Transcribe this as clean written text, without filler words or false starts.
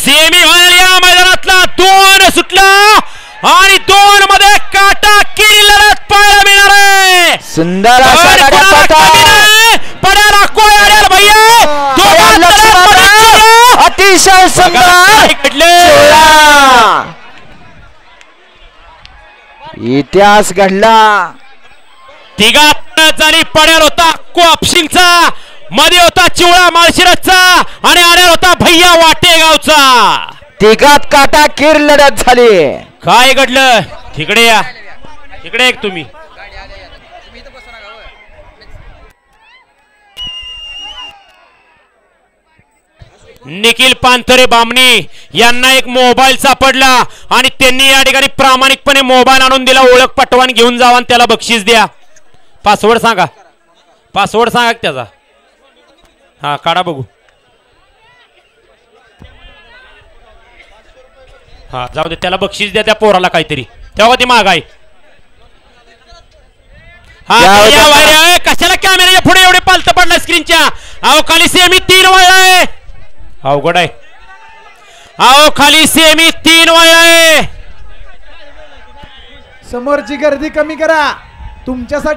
Semi या मैदानातला 2 सुटला आणि 2 मध्ये काटा किरी लढत पाहायला मिळणार आहे. सुंदर असा पड्याला कोण आडेल भैया अतिशय सुंदर इतिहास घडला. तिघात आणि पड्याल होता कोपशिंगचा, मध्ये होता चिवळा माळशिरसचा आणि आडेल होता भैया वाटेगावचा. तिघात काटा किर लढत झाली. काय घडलं तिकडे या, तिकडे एक तुम्ही निखिल पांथरे बामणी यांना एक मोबाईल सापडला आणि त्यांनी या ठिकाणी प्रामाणिकपणे मोबाईल आणून दिला. ओळख पटवान घेऊन जावा आणि त्याला बक्षीस द्या. पासवर्ड सांगा, पासवर्ड सांगा त्याचा. हा काढा बघू. हा जाऊ दे, त्याला बक्षीस द्या त्या पोराला काहीतरी. तेव्हा ती महागाई. हा कशाला कॅमेऱ्याच्या पुढे एवढे पालत पडला स्क्रीनच्या. अहो खाली सेमी 3 वळलाय. अवघड आहे. अहो खाली सेमी 3 वळलाय. समोरची गर्दी कमी करा तुमच्यासाठी.